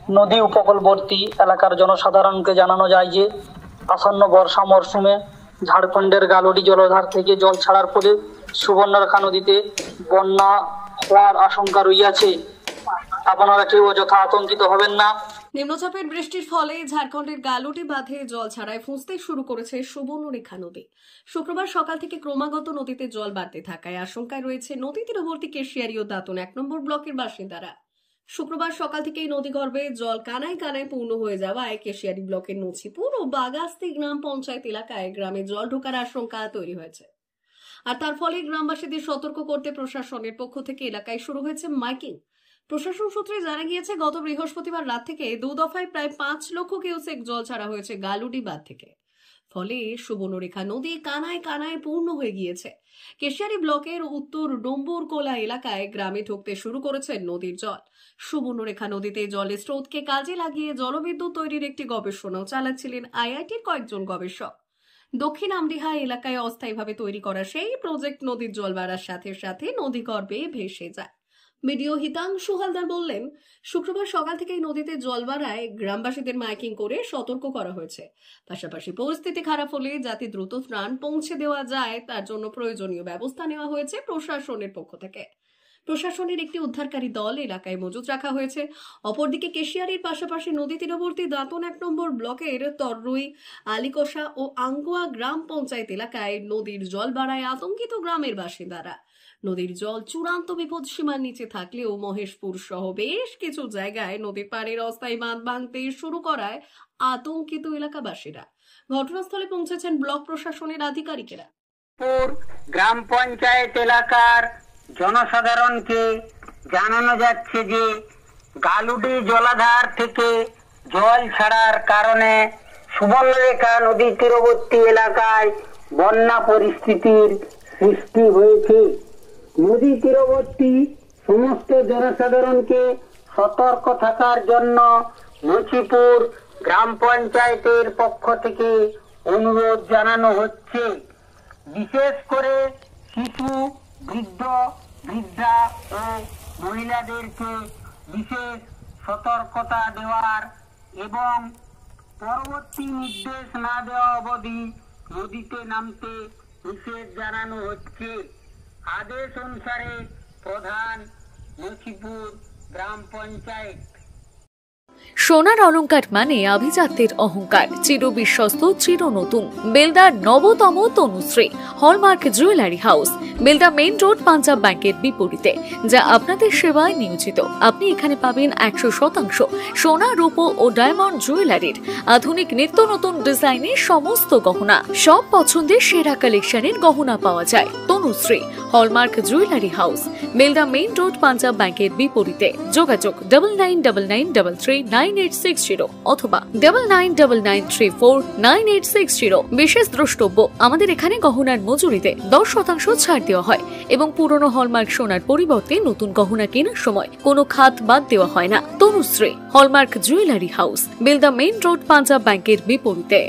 নদী উপকূলবর্তী এলাকার জনসাধারণকে জানানো যায় যে আসন্ন বর্ষা মরশুমে ঝাড়খণ্ডের গালুডি জলাধার থেকে জল ছাড়ার ফলে সুবর্ণরেখা নদীতে বন্যা হওয়ার আশঙ্কা রইয়াছে। আপনারা কেউ অযথা আতঙ্কিত হবেন না। নিম্নচাপের বৃষ্টির ফলে ঝাড়খণ্ডের গালুডি বাঁধে জল ছাড়ায় ফুঁসতে শুরু করেছে সুবর্ণরেখা নদী। শুক্রবার সকাল থেকে ক্রমাগত নদীতে জল বাড়তে থাকায় আশঙ্কায় রয়েছে নদী তীরবর্তী কেশিয়ারি ও দাঁতন 1 নম্বর ব্লকের বাসিন্দারা। শুক্রবার সকাল থেকেই নদীগর্ভে জল কানায় কানায় পূর্ণ হয়ে যাওয়ায় কেশিয়ারি ব্লকের নছিপুর ও বাগাস্তি গ্রাম পঞ্চায়েত এলাকায় গ্রামে জল ঢোকার আশঙ্কা তৈরি হয়েছে। আর তার ফলে গ্রামবাসীদের সতর্ক করতে প্রশাসনের পক্ষ থেকে এলাকায় শুরু হয়েছে মাইকিং। প্রশাসন সূত্রে জানা গিয়েছে, গত বৃহস্পতিবার রাত থেকে 2 দফায় প্রায় 5 লক্ষ কিউসেক জল ছাড়া হয়েছে গালুডি বাঁধ থেকে। ফলে সুবর্ণরেখা নদী কানায় কানায় পূর্ণ হয়ে গিয়েছে। কেশিয়ারি ব্লকের উত্তর ডম্বুরকোলা এলাকায় গ্রামে ঢুকতে শুরু করেছে নদীর জল। সুবর্ণরেখা নদীতে জলের স্রোতকে কাজে লাগিয়ে জলবিদ্যুৎ তৈরির একটি গবেষণাও চালাচ্ছিলেন আইআইটির কয়েকজন গবেষক। দক্ষিণ আমডিহা এলাকায় অস্থায়ীভাবে তৈরি করা সেই প্রজেক্ট নদীর জল বাড়ার সাথে সাথে নদীগর্ভে ভেসে যায়। বিডিও হিতাংশু হালদার বললেন, শুক্রবার সকাল থেকেই নদীতে জল বাড়ায় গ্রামবাসীদের মাইকিং করে সতর্ক করা হয়েছে। পাশাপাশি পরিস্থিতি খারাপ হলে যাতে দ্রুত ত্রাণ পৌঁছে দেওয়া যায় তার জন্য প্রয়োজনীয় ব্যবস্থা নেওয়া হয়েছে প্রশাসনের পক্ষ থেকে। প্রশাসনের একটি উদ্ধারকারী দল এলাকায় মজুত রাখা হয়েছে। অপরদিকে কেশিয়ারির পাশাপাশি নদী তীরবর্তী দাঁতন 1 নম্বর ব্লকের তররুই, আলিকোষা ও আঙ্গুয়া গ্রাম পঞ্চায়েত এলাকায় নদীর জল বাড়ায় আতঙ্কিত গ্রামের বাসিন্দারা। নদীর জল চূড়ান্ত বিপদসীমার নিচে থাকলেও মহেশপুর সহ বেশ কিছু জায়গায় নদীর পাড়ের অস্থায়ী বাঁধ ভাঙতে শুরু করায় আতঙ্কিত এলাকাবাসীরা। ঘটনাস্থলে পৌঁছেছেন ব্লক প্রশাসনের আধিকারিকেরা। গ্রাম পঞ্চায়েত এলাকার জনসাধারণকে জানানো যাচ্ছে যে গালুডি জলাধার থেকে জল ছাড়ার কারণে সুবর্ণরেখা নদী তীরবর্তী এলাকায় বন্যা পরিস্থিতির সৃষ্টি হয়েছে। নদী তীরবর্তী সমস্ত জনসাধারণকে সতর্ক থাকার জন্য নছিপুর গ্রাম পঞ্চায়েতের পক্ষ থেকে অনুরোধ জানানো হচ্ছে। বিশেষ করে শিশু, বৃদ্ধা ও মহিলাদেরকে বিশেষ সতর্কতা দেওয়ার এবং পরবর্তী নির্দেশ না দেওয়া অবধি নদীতে নামতে নিষেধ জানানো হচ্ছে। আদেশ অনুসারে প্রধান নছিপুর গ্রাম পঞ্চায়েত। সোনার অলংকার মানে আভিজাত্যের অহংকার, চির বিশ্বস্ত, চির নতুন। বেলদার নবতম Tanushree hallmark jewellery house, Belda main road, Punjab ব্যাংকের বিপরীতে, যা আপনাদের সেবায় নিয়োজিত। আপনি এখানে পাবেন 100% সোনা, রূপো ও ডায়মন্ড জুয়েলারির আধুনিক নিত্য নতুন ডিজাইনের সমস্ত গহনা। সব পছন্দের সেরা কালেকশনের গহনা পাওয়া যায়। Tanushree hallmark jewellery house, Belda main road, Punjab ব্যাংকের বিপরীতে। যোগাযোগ 9999339860 অথবা 9999349860। বিশেষ দ্রষ্টব্য, আমাদের এখানে গহনার মজুরিতে 10% ছাড় দেওয়া হয় এবং পুরনো হলমার্ক সোনার পরিবর্তে নতুন গহনা কেনার সময় কোনো খাত বাদ দেওয়া হয় না। Tanushree hallmark jewellery house, Belda main road, Punjab ব্যাংকের বিপরীতে।